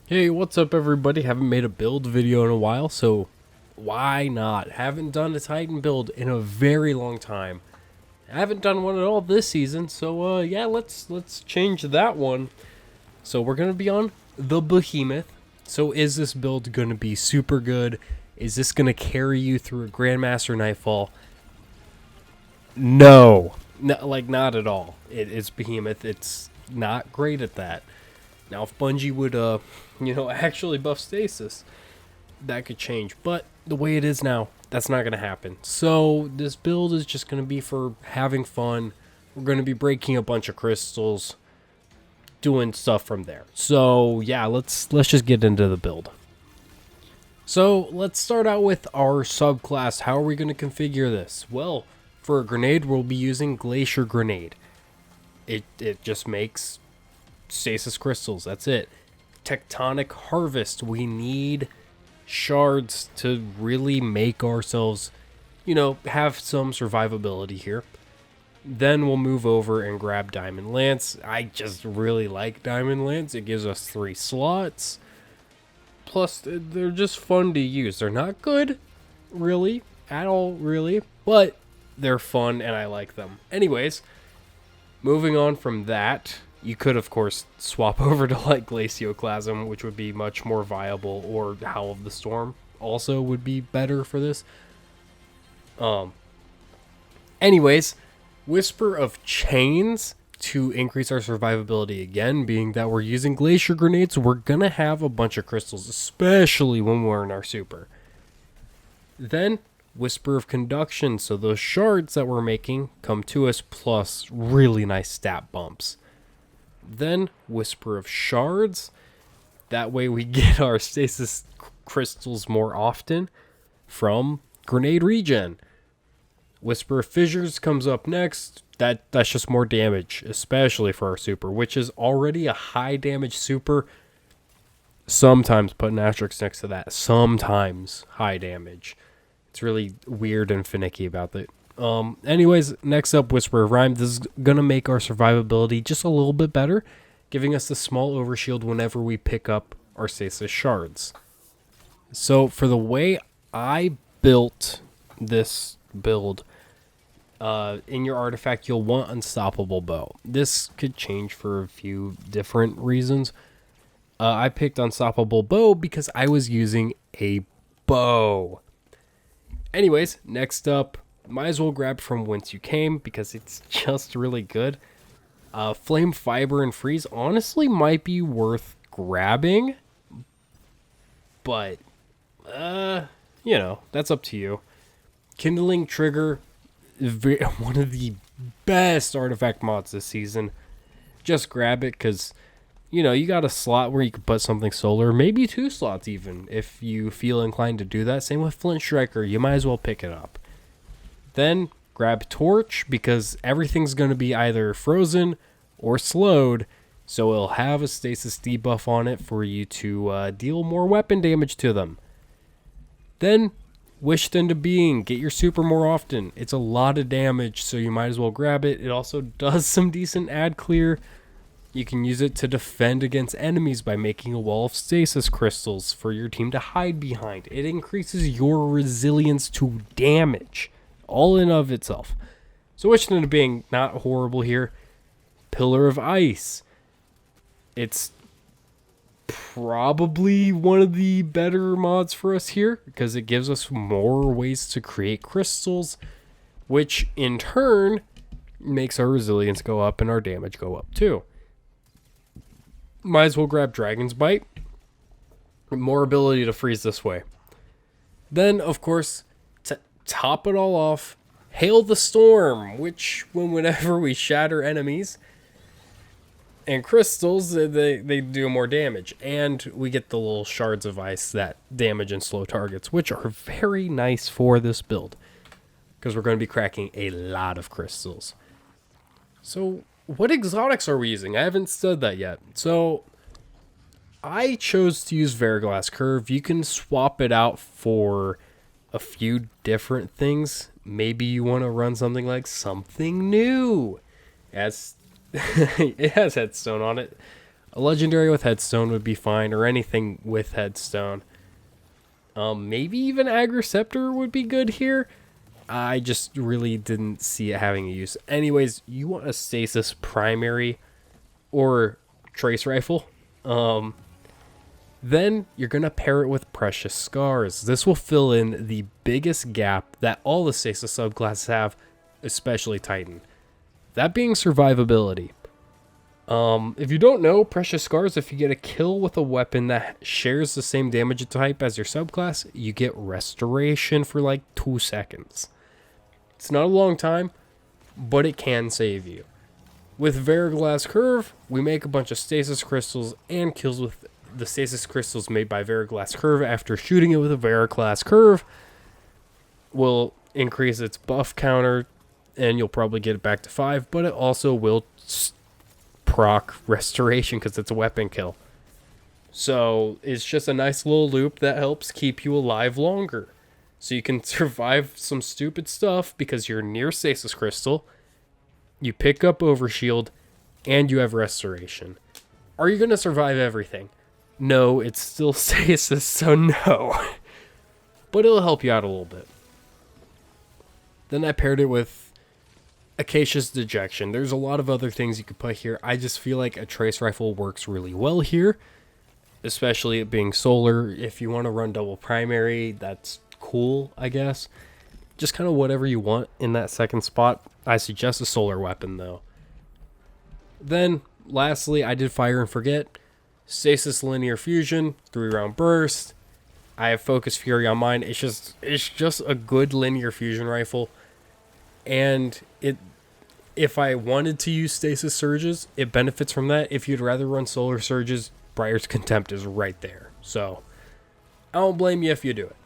Hey, what's up everybody? Haven't made a build video in a while, so why not? Haven't done a Titan build in a very long time. I haven't done one at all this season, so yeah, let's change that one. So we're gonna be on the Behemoth. So is this build gonna be super good? Is this gonna carry you through a Grandmaster Nightfall? No, not at all. It's Behemoth. It's not great at that. Now, if Bungie would, actually buff stasis, that could change. But the way it is now, that's not going to happen. So this build is just going to be for having fun. We're going to be breaking a bunch of crystals, doing stuff from there. So yeah, let's just get into the build. So let's start out with our subclass. How are we going to configure this? Well, for a grenade, we'll be using Glacier Grenade. It just makes stasis crystals. That's it. Tectonic Harvest. We need shards to really make ourselves, have some survivability here. Then we'll move over and grab Diamond Lance. I just really like Diamond Lance. It gives us 3 slots. Plus, they're just fun to use. They're not good, really, at all, really, but they're fun and I like them. Anyways, moving on from that, you could, of course, swap over to like Glacioclasm, which would be much more viable, or Howl of the Storm also would be better for this. Anyways, Whisper of Chains to increase our survivability again, being that we're using Glacier Grenades, we're gonna have a bunch of crystals, especially when we're in our super. Then Whisper of Conduction, so those shards that we're making come to us, plus really nice stat bumps. Then Whisper of Shards, that way we get our stasis crystals more often from grenade regen. Whisper of Fissures comes up next. That's just more damage, especially for our super, which is already a high damage super. Sometimes put an asterisk next to that. Sometimes high damage. It's really weird and finicky about that. Anyways, next up, Whisper of Rhyme. This is going to make our survivability just a little bit better, giving us the small overshield whenever we pick up our stasis shards. So for the way I built this build, in your artifact, you'll want Unstoppable Bow. This could change for a few different reasons. I picked Unstoppable Bow because I was using a bow. Anyways, next up, might as well grab from Whence You Came because it's just really good. Flame Fiber and Freeze honestly might be worth grabbing, but that's up to you. Kindling Trigger, one of the best artifact mods this season. Just grab it because you got a slot where you could put something solar, maybe 2 slots even if you feel inclined to do that. Same with Flint Striker, you might as well pick it up. Then grab Torch because everything's going to be either frozen or slowed, so it'll have a stasis debuff on it for you to deal more weapon damage to them. Then Wished into Being, get your super more often. It's a lot of damage, so you might as well grab it. It also does some decent ad clear. You can use it to defend against enemies by making a wall of stasis crystals for your team to hide behind. It increases your resilience to damage, all in of itself. So Wished into Being, not horrible here. Pillar of Ice. It's probably one of the better mods for us here because it gives us more ways to create crystals, which in turn makes our resilience go up and our damage go up too. Might as well grab Dragon's Bite. More ability to freeze this way. Then, of course, to top it all off, Hail the Storm, which whenever we shatter enemies and crystals, they do more damage. And we get the little shards of ice that damage and slow targets, which are very nice for this build because we're going to be cracking a lot of crystals. So what exotics are we using? I haven't said that yet. So I chose to use Verglass Curve. You can swap it out for a few different things. Maybe you want to run something like Something New. As it has headstone on it. A legendary with headstone would be fine, or anything with headstone. Maybe even Agriceptor would be good here. I just really didn't see it having a use. Anyways, you want a stasis primary or trace rifle. Then you're going to pair it with Precious Scars. This will fill in the biggest gap that all the stasis subclasses have, especially Titan. That being survivability. If you don't know, Precious Scars, if you get a kill with a weapon that shares the same damage type as your subclass, you get restoration for like 2 seconds. It's not a long time, but it can save you. With Veriglass Curve, we make a bunch of stasis crystals and kills with the stasis crystals made by Veriglass Curve after shooting it with a Veriglass Curve will increase its buff counter, and you'll probably get it back to 5, but it also will proc restoration because it's a weapon kill. So it's just a nice little loop that helps keep you alive longer. So you can survive some stupid stuff because you're near stasis crystal, you pick up overshield, and you have restoration. Are you going to survive everything? No, it's still stasis, so no. But it'll help you out a little bit. Then I paired it with Acacia's Dejection. There's a lot of other things you could put here. I just feel like a trace rifle works really well here, especially it being solar. If you want to run double primary, that's cool, I guess. Just kind of whatever you want in that second spot. I suggest a solar weapon, though. Then, lastly, I did Fire and Forget. Stasis Linear Fusion, 3-round burst. I have Focus Fury on mine. It's just a good linear fusion rifle. And if I wanted to use Stasis Surges, it benefits from that. If you'd rather run Solar Surges, Briar's Contempt is right there. So, I don't blame you if you do it.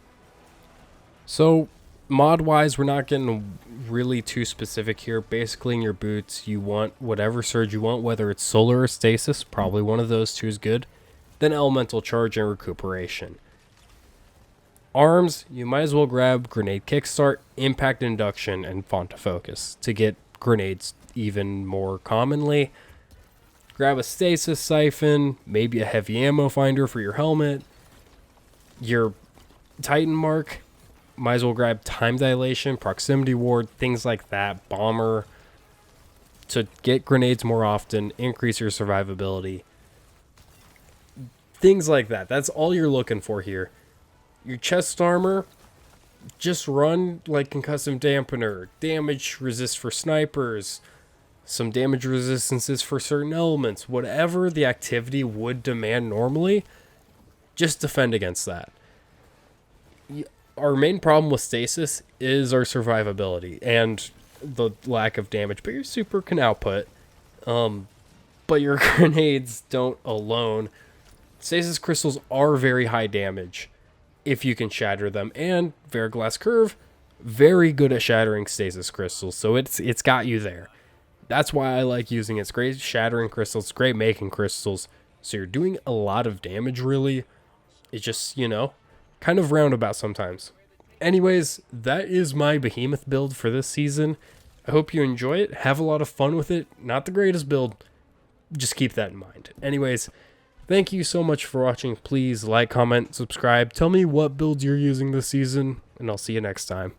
So, mod-wise, we're not getting really too specific here. Basically, in your boots, you want whatever surge you want, whether it's Solar or Stasis. Probably one of those two is good. Then Elemental Charge and Recuperation. Arms, you might as well grab Grenade Kickstart, Impact Induction, and Font of Focus to get grenades even more commonly. Grab a Stasis Siphon, maybe a Heavy Ammo Finder for your helmet. Your Titan Mark, might as well grab Time Dilation, Proximity Ward, things like that, Bomber, to get grenades more often, increase your survivability. Things like that. That's all you're looking for here. Your chest armor, just run like Concussive Dampener, damage resist for snipers, some damage resistances for certain elements, whatever the activity would demand normally, just defend against that. Our main problem with stasis is our survivability and the lack of damage, but your super can output. But your grenades don't alone. Stasis crystals are very high damage if you can shatter them, and Veriglass Curve, very good at shattering stasis crystals, so it's got you there. That's why I like using it. It's great shattering crystals, it's great making crystals, so you're doing a lot of damage really. It's just, kind of roundabout sometimes. Anyways, that is my Behemoth build for this season. I hope you enjoy it. Have a lot of fun with it. Not the greatest build. Just keep that in mind. Anyways, thank you so much for watching. Please like, comment, subscribe. Tell me what builds you're using this season, and I'll see you next time.